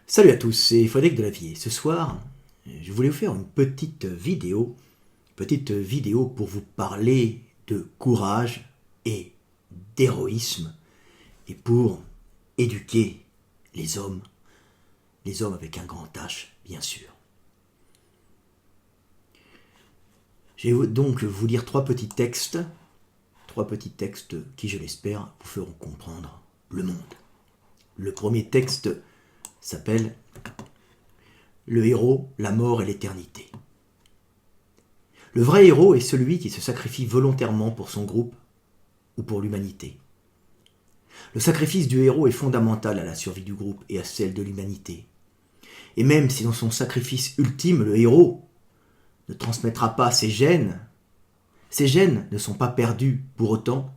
Salut à tous, c'est Frédéric Delavier. Ce soir, je voulais vous faire une petite vidéo pour vous parler de courage et d'héroïsme et pour éduquer les hommes avec un grand H, bien sûr. Je vais donc vous lire trois petits textes qui, je l'espère, vous feront comprendre le monde. Le premier texte s'appelle « Le héros, la mort et l'éternité ». Le vrai héros est celui qui se sacrifie volontairement pour son groupe ou pour l'humanité. Le sacrifice du héros est fondamental à la survie du groupe et à celle de l'humanité. Et même si dans son sacrifice ultime, le héros ne transmettra pas ses gènes ne sont pas perdus pour autant,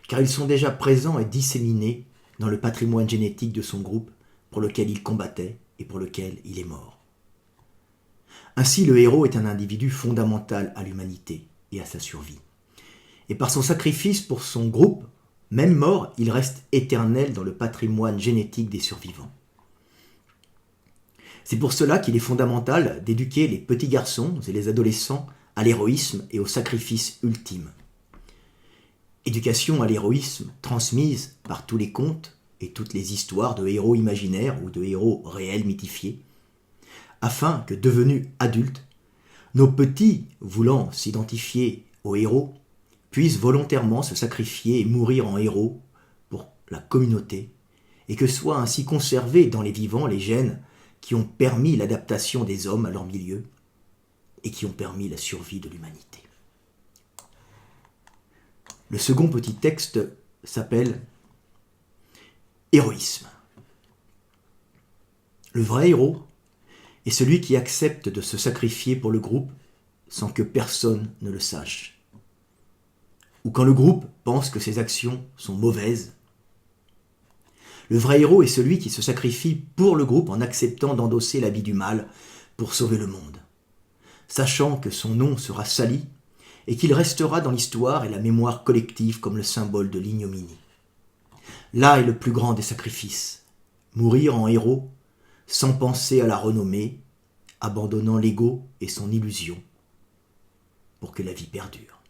car ils sont déjà présents et disséminés dans le patrimoine génétique de son groupe pour lequel il combattait et pour lequel il est mort. Ainsi, le héros est un individu fondamental à l'humanité et à sa survie. Et par son sacrifice pour son groupe, même mort, il reste éternel dans le patrimoine génétique des survivants. C'est pour cela qu'il est fondamental d'éduquer les petits garçons et les adolescents à l'héroïsme et au sacrifice ultime. Éducation à l'héroïsme transmise par tous les contes et toutes les histoires de héros imaginaires ou de héros réels mythifiés, afin que, devenus adultes, nos petits, voulant s'identifier aux héros, puissent volontairement se sacrifier et mourir en héros pour la communauté, et que soient ainsi conservés dans les vivants les gènes qui ont permis l'adaptation des hommes à leur milieu et qui ont permis la survie de l'humanité. Le second petit texte s'appelle « Héroïsme ». Le vrai héros est celui qui accepte de se sacrifier pour le groupe sans que personne ne le sache. Ou quand le groupe pense que ses actions sont mauvaises. Le vrai héros est celui qui se sacrifie pour le groupe en acceptant d'endosser l'habit du mal pour sauver le monde, sachant que son nom sera sali et qu'il restera dans l'histoire et la mémoire collective comme le symbole de l'ignominie. Là est le plus grand des sacrifices, mourir en héros sans penser à la renommée, abandonnant l'ego et son illusion pour que la vie perdure.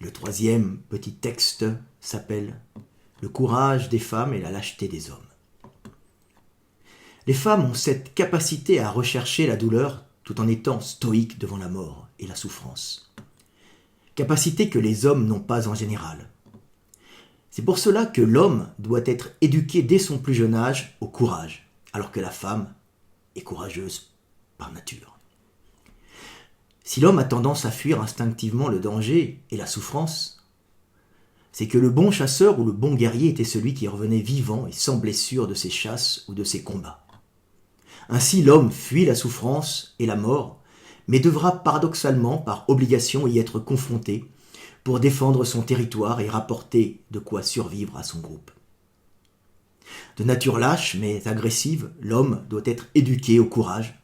Et le troisième petit texte s'appelle « Le courage des femmes et la lâcheté des hommes ». Les femmes ont cette capacité à rechercher la douleur tout en étant stoïques devant la mort et la souffrance. Capacité que les hommes n'ont pas en général. C'est pour cela que l'homme doit être éduqué dès son plus jeune âge au courage, alors que la femme est courageuse par nature. Si l'homme a tendance à fuir instinctivement le danger et la souffrance, c'est que le bon chasseur ou le bon guerrier était celui qui revenait vivant et sans blessure de ses chasses ou de ses combats. Ainsi, l'homme fuit la souffrance et la mort, mais devra paradoxalement, par obligation, y être confronté pour défendre son territoire et rapporter de quoi survivre à son groupe. De nature lâche mais agressive, l'homme doit être éduqué au courage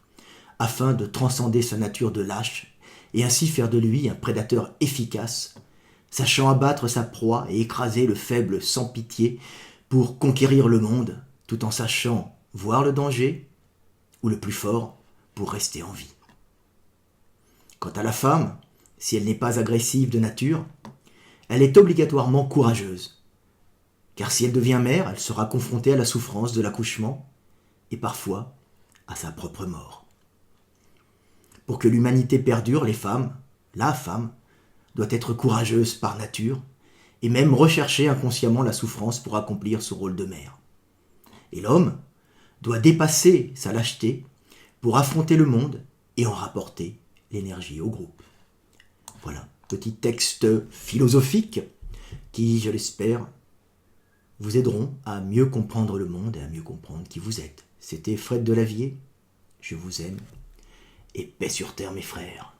afin de transcender sa nature de lâche et ainsi faire de lui un prédateur efficace, sachant abattre sa proie et écraser le faible sans pitié pour conquérir le monde, tout en sachant voir le danger ou le plus fort pour rester en vie. Quant à la femme, si elle n'est pas agressive de nature, elle est obligatoirement courageuse, car si elle devient mère, elle sera confrontée à la souffrance de l'accouchement et parfois à sa propre mort. Pour que l'humanité perdure, la femme, doit être courageuse par nature et même rechercher inconsciemment la souffrance pour accomplir ce rôle de mère. Et l'homme doit dépasser sa lâcheté pour affronter le monde et en rapporter l'énergie au groupe. Voilà, petit texte philosophique qui, je l'espère, vous aideront à mieux comprendre le monde et à mieux comprendre qui vous êtes. C'était Fred Delavier, je vous aime, et paix sur terre mes frères.